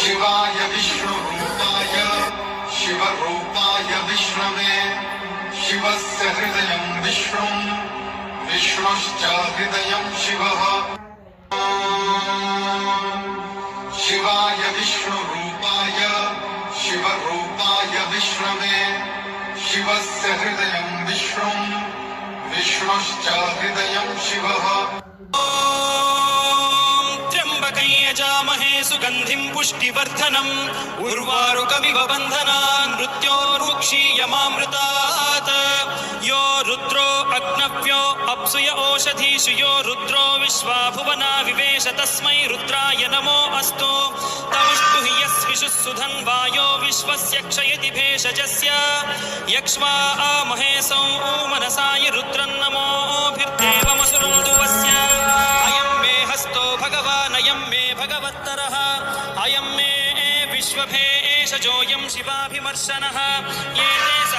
शिवाय विष्णुरूपाय शिवरूपाय विष्णवे शिवस्य हृदयं विष्णुं विष्णुश्च हृदयं शिवः शिवाय विष्णुरूपाय शिवरूपाय विष्णवे शिवस्य हृदयं विष्णुं विष्णुश्च हृदयं शिवः यजामहे सुगन्धिं पुष्टिवर्धनम् उर्वारुकमिव बन्धनान् मृत्योर्मुक्षीयमामृतात् यो रुद्रो अग्नव्यो अप्सुय ओषधीषु यो रुद्रो विश्वा भुवना विवेश तस्मै रुद्राय नमो अस्तु तमुष्टु हि यस्विषुः सुधन्वायो विश्वस्य क्षयति भेषजस्य यक्ष्मा महेशौ मनसाय रुद्रन्नमोभिर्देवमसुरं दुवस्य अयं मे हस्तो भगवान् अयं मे भगवत्तरः अयं मे विश्वभेषजोऽयं शिवाभिमर्शनः ये ते